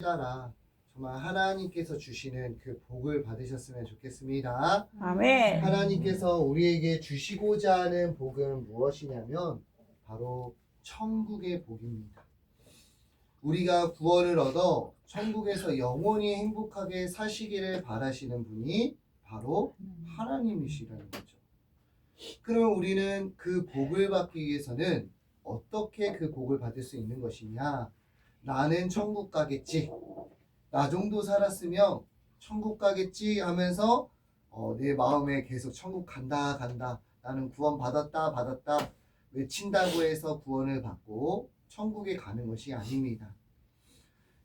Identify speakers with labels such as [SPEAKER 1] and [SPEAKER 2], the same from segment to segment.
[SPEAKER 1] 따라 정말 하나님께서 주시는 그 복을 받으셨으면 좋겠습니다.
[SPEAKER 2] 아멘.
[SPEAKER 1] 하나님께서 우리에게 주시고자 하는 복은 무엇이냐면 바로 천국의 복입니다. 우리가 구원을 얻어 천국에서 영원히 행복하게 사시기를 바라시는 분이 바로 하나님이시라는 거죠. 그러면 우리는 그 복을 받기 위해서는 어떻게 그 복을 받을 수 있는 것이냐? 나는 천국 가겠지. 나 정도 살았으면 천국 가겠지 하면서 내 마음에 계속 천국 간다. 나는 구원 받았다. 외친다고 해서 구원을 받고 천국에 가는 것이 아닙니다.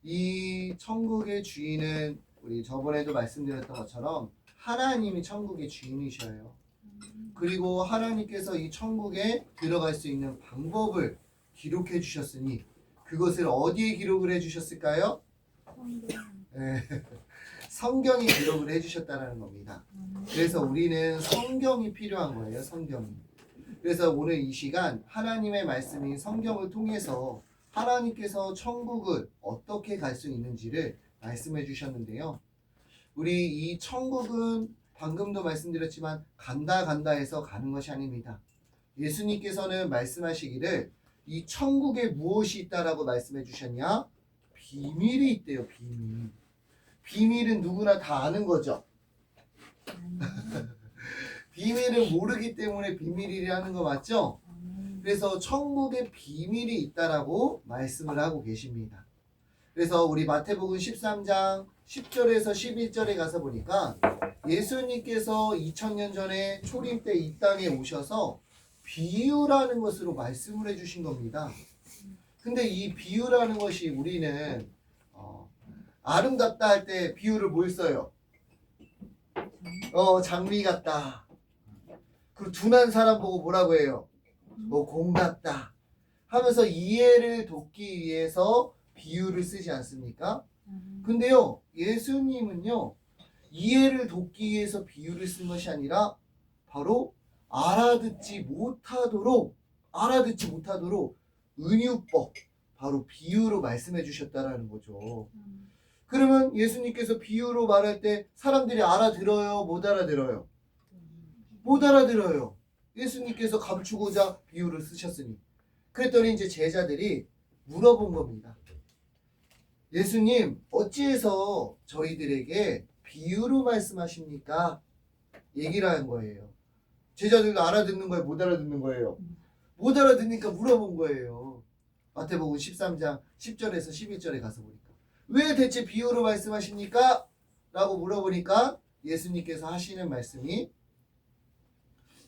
[SPEAKER 1] 이 천국의 주인은 우리 저번에도 말씀드렸던 것처럼 하나님이 천국의 주인이셔요. 그리고 하나님께서 이 천국에 들어갈 수 있는 방법을 기록해 주셨으니 그것을 어디에 기록을 해주셨을까요? 네. 성경이 기록을 해주셨다는 겁니다. 그래서 우리는 성경이 필요한 거예요. 성경이. 그래서 오늘 이 시간 하나님의 말씀인 성경을 통해서 하나님께서 천국을 어떻게 갈 수 있는지를 말씀해 주셨는데요. 우리 이 천국은 방금도 말씀드렸지만 간다 해서 가는 것이 아닙니다. 예수님께서는 말씀하시기를 이 천국에 무엇이 있다라고 말씀해 주셨냐? 비밀이 있대요. 비밀. 비밀은 누구나 다 아는 거죠. 비밀은 모르기 때문에 비밀이라는 거 맞죠? 그래서 천국에 비밀이 있다라고 말씀을 하고 계십니다. 그래서 우리 마태복음 13장 10절에서 11절에 가서 보니까 예수님께서 2000년 전에 초림 때 이 땅에 오셔서 비유라는 것으로 말씀을 해주신 겁니다. 근데 이 비유라는 것이 우리는 아름답다 할 때 비유를 뭘 써요? 장미 같다. 그리고 둔한 사람 보고 뭐라고 해요? 공 같다. 하면서 이해를 돕기 위해서 비유를 쓰지 않습니까? 근데요, 예수님은요, 이해를 돕기 위해서 비유를 쓴 것이 아니라 바로 알아듣지 못하도록 은유법, 바로 비유로 말씀해 주셨다라는 거죠. 그러면 예수님께서 비유로 말할 때 사람들이 알아들어요? 못 알아들어요? 못 알아들어요. 예수님께서 감추고자 비유를 쓰셨으니. 그랬더니 이제 제자들이 물어본 겁니다. 예수님, 어찌해서 저희들에게 비유로 말씀하십니까? 얘기를 한 거예요. 제자들도 알아듣는 거예요? 못 알아듣는 거예요? 못 알아듣니까 물어본 거예요. 마태복음 13장 10절에서 11절에 가서 보니까. 왜 대체 비유로 말씀하십니까? 라고 물어보니까 예수님께서 하시는 말씀이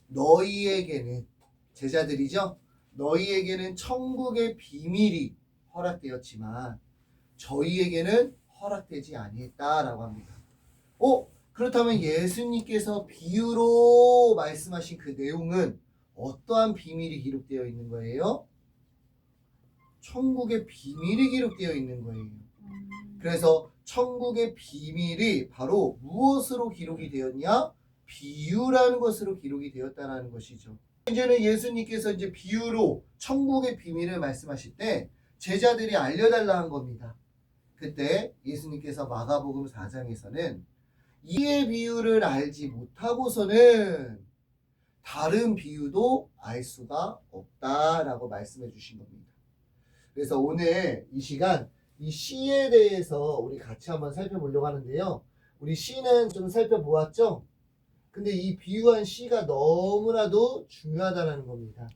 [SPEAKER 1] 너희에게는, 제자들이죠? 너희에게는 천국의 비밀이 허락되었지만 저희에게는 허락되지 아니했다라고 합니다. 그렇다면 예수님께서 비유로 말씀하신 그 내용은 어떠한 비밀이 기록되어 있는 거예요? 천국의 비밀이 기록되어 있는 거예요. 그래서 천국의 비밀이 바로 무엇으로 기록이 되었냐? 비유라는 것으로 기록이 되었다는 것이죠. 이제는 예수님께서 이제 비유로 천국의 비밀을 말씀하실 때 제자들이 알려달라 한 겁니다. 그때 예수님께서 마가복음 4장에서는 이의 비유를 알지 못하고서는 다른 비유도 알 수가 없다라고 말씀해 주신 겁니다. 그래서 오늘 이 시간 이 시에 대해서 우리 같이 한번 살펴보려고 하는데요. 우리 시는 좀 살펴보았죠? 근데 이 비유한 시가 너무나도 중요하다는 겁니다.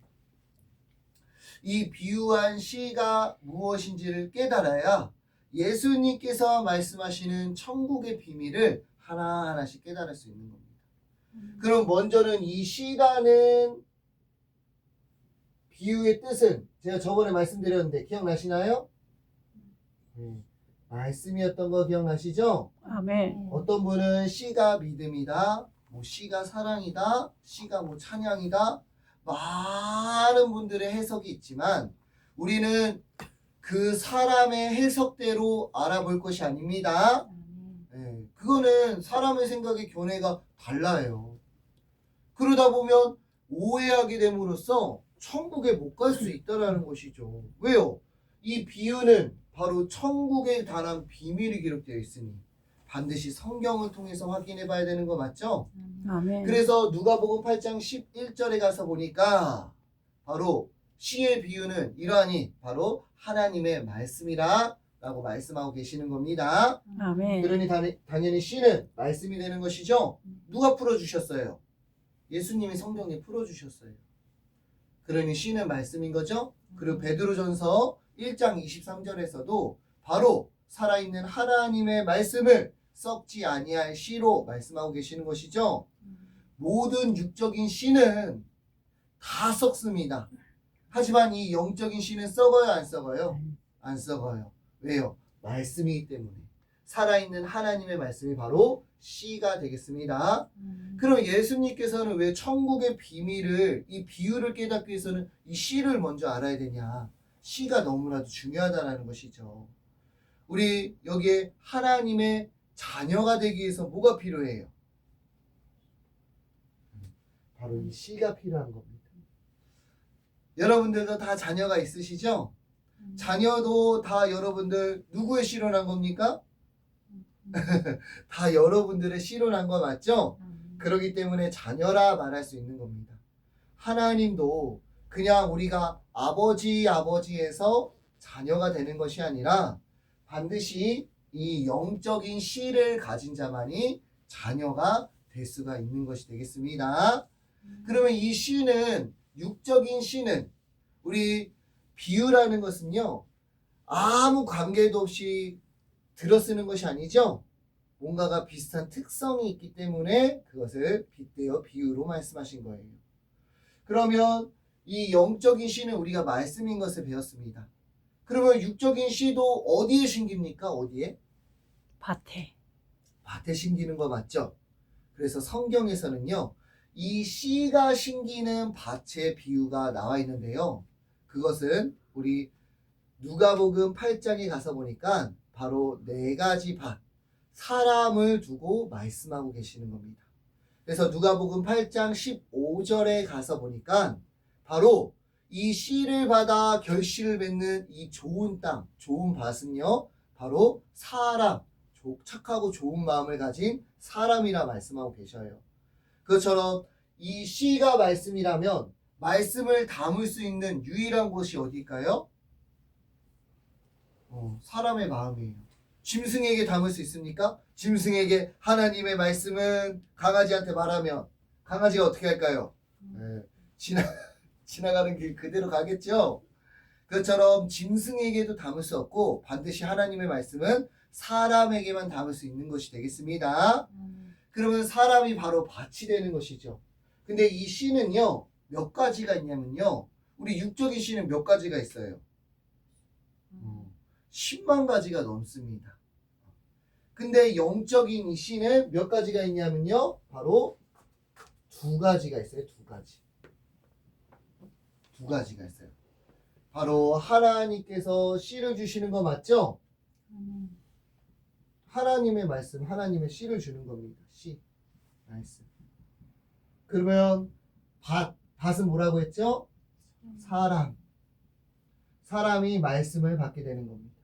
[SPEAKER 1] 이 비유한 시가 무엇인지를 깨달아야 예수님께서 말씀하시는 천국의 비밀을 하나하나씩 깨달을 수 있는 겁니다. 그럼 먼저는 이 시라는 비유의 뜻은 제가 저번에 말씀드렸는데 기억나시나요? 말씀이었던 거 기억나시죠?
[SPEAKER 2] 아멘.
[SPEAKER 1] 어떤 분은 시가 믿음이다, 시가 사랑이다, 시가 찬양이다, 많은 분들의 해석이 있지만 우리는 그 사람의 해석대로 알아볼 것이 아닙니다. 그거는 사람의 생각의 견해가 달라요. 그러다 보면 오해하게 됨으로써 천국에 못 갈 수 있다는 것이죠. 왜요? 이 비유는 바로 천국에 관한 비밀이 기록되어 있으니 반드시 성경을 통해서 확인해 봐야 되는 거 맞죠?
[SPEAKER 2] 아멘.
[SPEAKER 1] 그래서 누가복음 8장 11절에 가서 보니까 바로 시의 비유는 이러하니 바로 하나님의 말씀이라 라고 말씀하고 계시는 겁니다.
[SPEAKER 2] 아멘.
[SPEAKER 1] 그러니 당연히 시는 말씀이 되는 것이죠. 누가 풀어주셨어요? 예수님이 성경에 풀어주셨어요. 그러니 시는 말씀인 거죠. 그리고 베드로전서 1장 23절에서도 바로 살아있는 하나님의 말씀을 썩지 아니할 시로 말씀하고 계시는 것이죠. 모든 육적인 시는 다 썩습니다. 하지만 이 영적인 시는 썩어요, 안 썩어요? 안 썩어요. 왜요? 말씀이기 때문에. 살아있는 하나님의 말씀이 바로 시가 되겠습니다. 그럼 예수님께서는 왜 천국의 비밀을, 이 비유를 깨닫기 위해서는 이 시를 먼저 알아야 되냐? 시가 너무나도 중요하다는 것이죠. 우리 여기에 하나님의 자녀가 되기 위해서 뭐가 필요해요? 바로 이 시가 필요한 겁니다. 여러분들도 다 자녀가 있으시죠? 자녀도 다 여러분들 누구의 씨로 난 겁니까? 다 여러분들의 씨로 난 거 맞죠? 그렇기 때문에 자녀라 말할 수 있는 겁니다. 하나님도 그냥 우리가 아버지에서 자녀가 되는 것이 아니라 반드시 이 영적인 씨를 가진 자만이 자녀가 될 수가 있는 것이 되겠습니다. 그러면 이 씨는, 육적인 씨는, 우리 비유라는 것은요, 아무 관계도 없이 들어쓰는 것이 아니죠. 뭔가가 비슷한 특성이 있기 때문에 그것을 빗대어 비유로 말씀하신 거예요. 그러면 이 영적인 씨는 우리가 말씀인 것을 배웠습니다. 그러면 육적인 씨도 어디에 심깁니까? 어디에?
[SPEAKER 2] 밭에.
[SPEAKER 1] 밭에 심기는 거 맞죠? 그래서 성경에서는요, 이 씨가 심기는 밭의 비유가 나와 있는데요. 그것은 우리 누가복음 8장에 가서 보니까 바로 4가지 밭, 사람을 두고 말씀하고 계시는 겁니다. 그래서 누가복음 8장 15절에 가서 보니까 바로 이 씨를 받아 결실을 맺는 이 좋은 땅, 좋은 밭은요, 바로 사람, 착하고 좋은 마음을 가진 사람이라 말씀하고 계셔요. 그것처럼 이 씨가 말씀이라면 말씀을 담을 수 있는 유일한 곳이 어디일까요? 사람의 마음이에요. 짐승에게 담을 수 있습니까? 짐승에게 하나님의 말씀은 강아지한테 말하면 강아지가 어떻게 할까요? 지나가는 길 그대로 가겠죠? 그것처럼 짐승에게도 담을 수 없고 반드시 하나님의 말씀은 사람에게만 담을 수 있는 것이 되겠습니다. 그러면 사람이 바로 밭이 되는 것이죠. 근데 이 씨는요, 몇 가지가 있냐면요, 우리 육적인 씨는 몇 가지가 있어요? 10만 가지가 넘습니다. 근데 영적인 이 씨는 몇 가지가 있냐면요, 바로 2가지가 있어요. 2가지. 2가지가 있어요. 바로 하나님께서 씨를 주시는 거 맞죠? 하나님의 말씀, 하나님의 씨를 주는 겁니다. 씨. 나이스. 그러면 밭은 뭐라고 했죠? 사람. 사람이 말씀을 받게 되는 겁니다.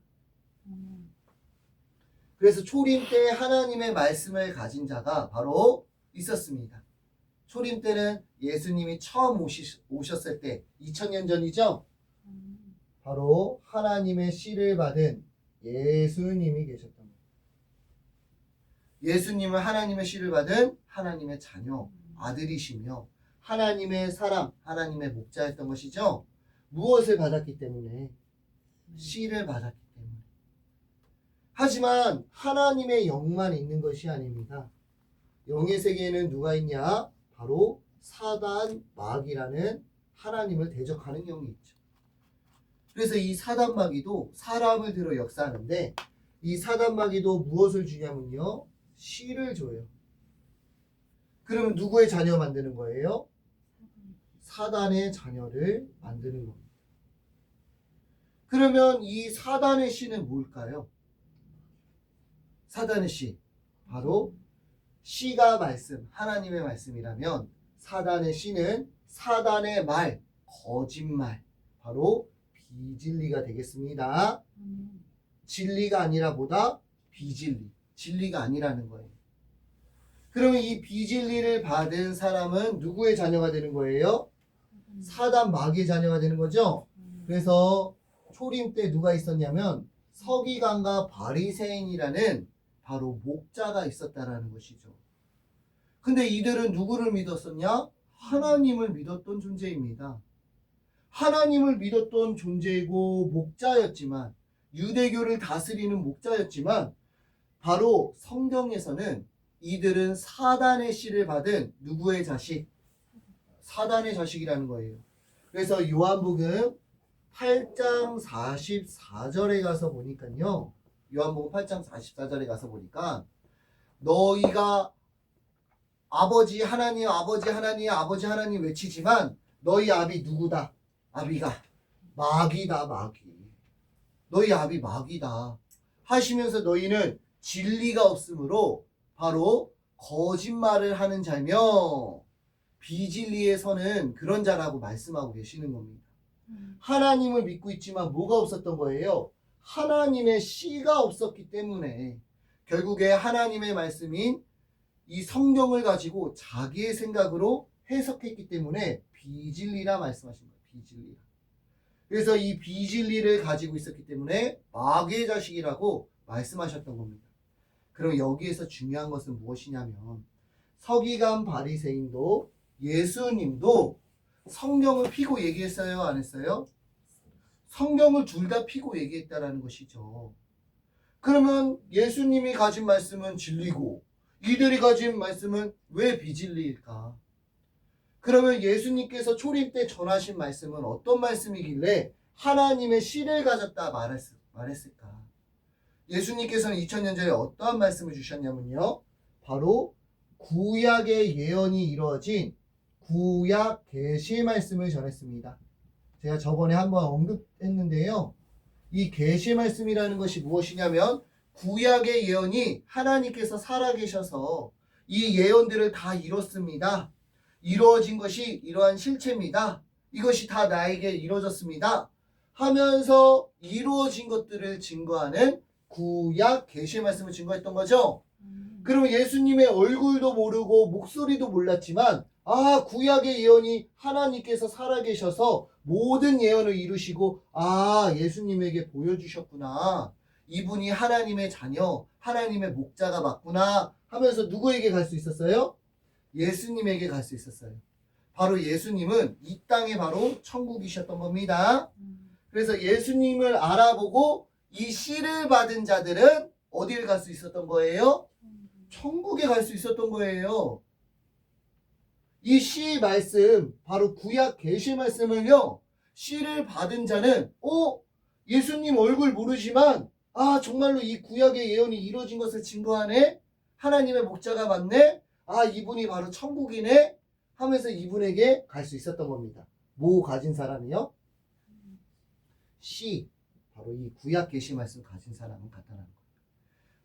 [SPEAKER 1] 그래서 초림 때 하나님의 말씀을 가진 자가 바로 있었습니다. 초림 때는 예수님이 처음 오셨을 때 2000년 전이죠? 바로 하나님의 씨를 받은 예수님이 계셨던 거예요. 예수님은 하나님의 씨를 받은 하나님의 자녀, 아들이시며 하나님의 사람, 하나님의 목자였던 것이죠. 무엇을 받았기 때문에? 씨를 받았기 때문에. 하지만 하나님의 영만 있는 것이 아닙니다. 영의 세계에는 누가 있냐? 바로 사단, 마귀라는 하나님을 대적하는 영이 있죠. 그래서 이 사단, 마귀도 사람을 들어 역사하는데 이 사단, 마귀도 무엇을 주냐면요, 씨를 줘요. 그러면 누구의 자녀 만드는 거예요? 사단의 자녀를 만드는 겁니다. 그러면 이 사단의 씨는 뭘까요? 사단의 씨, 바로 씨가 말씀, 하나님의 말씀이라면 사단의 씨는 사단의 말, 거짓말, 바로 비진리가 되겠습니다. 진리가 아니라 뭐다? 비진리. 진리가 아니라는 거예요. 그러면 이 비진리를 받은 사람은 누구의 자녀가 되는 거예요? 사단 마귀의 자녀가 되는 거죠. 그래서 초림 때 누가 있었냐면 서기관과 바리새인이라는 바로 목자가 있었다라는 것이죠. 근데 이들은 누구를 믿었었냐? 하나님을 믿었던 존재입니다. 하나님을 믿었던 존재이고 목자였지만, 유대교를 다스리는 목자였지만, 바로 성경에서는 이들은 사단의 씨를 받은 누구의 자식? 사단의 자식이라는 거예요. 그래서 요한복음 8장 44절에 가서 보니까요. 요한복음 8장 44절에 가서 보니까 너희가 아버지 하나님, 아버지 하나님, 아버지 하나님 외치지만 너희 아비 누구다? 아비가 마귀다, 마귀. 너희 아비 마귀다 하시면서 너희는 진리가 없으므로 바로 거짓말을 하는 자며 비진리에 서는 그런 자라고 말씀하고 계시는 겁니다. 하나님을 믿고 있지만 뭐가 없었던 거예요? 하나님의 씨가 없었기 때문에 결국에 하나님의 말씀인 이 성경을 가지고 자기의 생각으로 해석했기 때문에 비진리라 말씀하신 거예요. 비진리라. 그래서 이 비진리를 가지고 있었기 때문에 마귀의 자식이라고 말씀하셨던 겁니다. 그럼 여기에서 중요한 것은 무엇이냐면 서기관 바리새인도 예수님도 성경을 피고 얘기했어요? 안 했어요? 성경을 둘 다 피고 얘기했다라는 것이죠. 그러면 예수님이 가진 말씀은 진리고 이들이 가진 말씀은 왜 비진리일까? 그러면 예수님께서 초림 때 전하신 말씀은 어떤 말씀이길래 하나님의 씨를 가졌다 말했을까? 예수님께서는 2000년 전에 어떠한 말씀을 주셨냐면요. 바로 구약의 예언이 이루어진 구약 계시 말씀을 전했습니다. 제가 저번에 한번 언급했는데요. 이 계시 말씀이라는 것이 무엇이냐면 구약의 예언이 하나님께서 살아계셔서 이 예언들을 다 이뤘습니다. 이루어진 것이 이러한 실체입니다. 이것이 다 나에게 이루어졌습니다. 하면서 이루어진 것들을 증거하는 구약 계시 말씀을 증거했던 거죠. 그럼 예수님의 얼굴도 모르고 목소리도 몰랐지만 구약의 예언이 하나님께서 살아계셔서 모든 예언을 이루시고 예수님에게 보여주셨구나. 이분이 하나님의 자녀, 하나님의 목자가 맞구나 하면서 누구에게 갈 수 있었어요? 예수님에게 갈 수 있었어요. 바로 예수님은 이 땅에 바로 천국이셨던 겁니다. 그래서 예수님을 알아보고 이 씨를 받은 자들은 어디를 갈 수 있었던 거예요? 천국에 갈 수 있었던 거예요. 이 씨 말씀, 바로 구약 계시 말씀을요, 씨를 받은 자는 예수님 얼굴 모르지만 정말로 이 구약의 예언이 이루어진 것을 증거하네? 하나님의 목자가 맞네? 이분이 바로 천국이네? 하면서 이분에게 갈 수 있었던 겁니다. 뭐 가진 사람이요? 씨, 바로 이 구약 계시 말씀 가진 사람은 나타나는 거예요.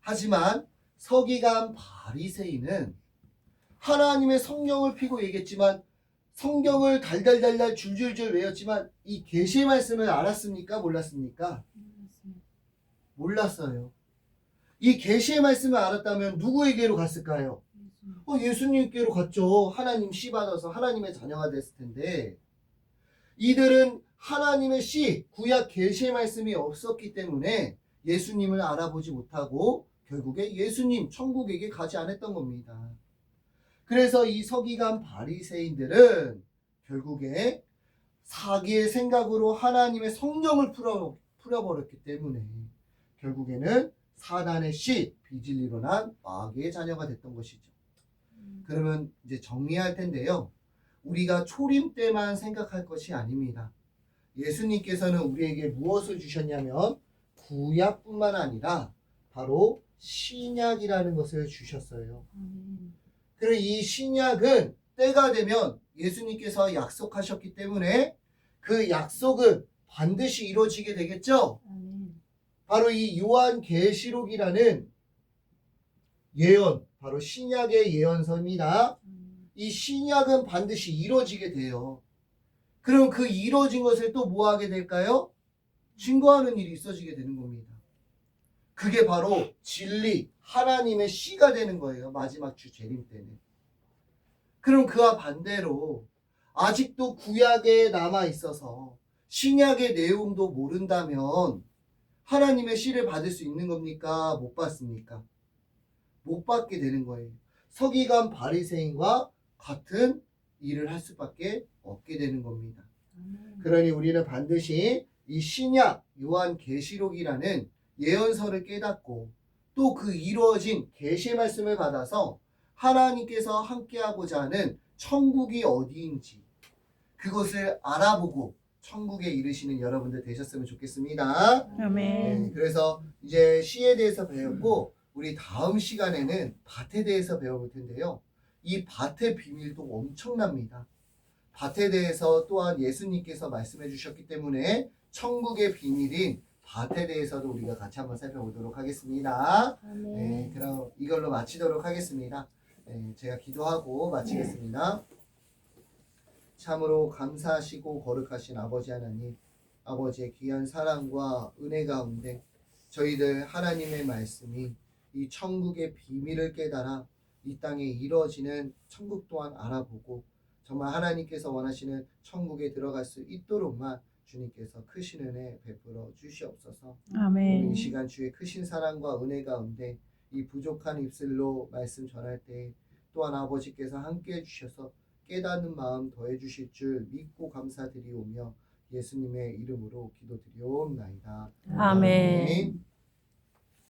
[SPEAKER 1] 하지만 서기관 바리새인은 하나님의 성경을 피고 얘기했지만 성경을 달달달달 줄줄줄 외웠지만 이 계시 말씀을 알았습니까? 몰랐습니까? 몰랐어요. 이 계시의 말씀을 알았다면 누구에게로 갔을까요? 예수님께로 갔죠. 하나님 씨 받아서 하나님의 자녀가 됐을 텐데 이들은 하나님의 씨, 구약 계시의 말씀이 없었기 때문에 예수님을 알아보지 못하고 결국에 예수님 천국에게 가지 않았던 겁니다. 그래서 이 서기관 바리새인들은 결국에 자기의 생각으로 하나님의 성경을 풀어버렸기 때문에 결국에는 사단의 씨, 비진리로 난 마귀의 자녀가 됐던 것이죠. 그러면 이제 정리할 텐데요. 우리가 초림 때만 생각할 것이 아닙니다. 예수님께서는 우리에게 무엇을 주셨냐면 구약뿐만 아니라 바로 신약이라는 것을 주셨어요. 그리고 이 신약은 때가 되면 예수님께서 약속하셨기 때문에 그 약속은 반드시 이루어지게 되겠죠. 바로 이 요한계시록이라는 예언, 바로 신약의 예언서입니다. 이 신약은 반드시 이루어지게 돼요. 그럼 그 이루어진 것을 또 뭐 하게 될까요? 증거하는 일이 있어지게 되는 겁니다. 그게 바로 진리, 하나님의 씨가 되는 거예요. 마지막 주 재림 때는. 그럼 그와 반대로 아직도 구약에 남아 있어서 신약의 내용도 모른다면 하나님의 씨를 받을 수 있는 겁니까? 못 받습니까? 못 받게 되는 거예요. 서기관 바리새인과 같은 일을 할 수밖에 없게 되는 겁니다. 그러니 우리는 반드시 이 신약 요한계시록이라는 예언서를 깨닫고 또 그 이루어진 계시의 말씀을 받아서 하나님께서 함께하고자 하는 천국이 어디인지 그것을 알아보고 천국에 이르시는 여러분들 되셨으면 좋겠습니다.
[SPEAKER 2] 아멘.
[SPEAKER 1] 네, 그래서 이제 시에 대해서 배웠고 우리 다음 시간에는 밭에 대해서 배워볼 텐데요. 이 밭의 비밀도 엄청납니다. 밭에 대해서 또한 예수님께서 말씀해 주셨기 때문에 천국의 비밀인 밭에 대해서도 우리가 같이 한번 살펴보도록 하겠습니다. 네, 그럼 이걸로 마치도록 하겠습니다. 네, 제가 기도하고 마치겠습니다. 참으로 감사하시고 거룩하신 아버지 하나님, 아버지의 귀한 사랑과 은혜 가운데 저희들 하나님의 말씀이 이 천국의 비밀을 깨달아 이 땅에 이루어지는 천국 또한 알아보고 정말 하나님께서 원하시는 천국에 들어갈 수 있도록만 주님께서 크신 은혜 베풀어 주시옵소서. 오늘 이 시간 주의 크신 사랑과 은혜 가운데 이 부족한 입술로 말씀 전할 때 또한 아버지께서 함께 해주셔서 깨닫는 마음 더해 주실 줄 믿고 감사드리오며 예수님의 이름으로 기도드리옵나이다.
[SPEAKER 2] 아멘.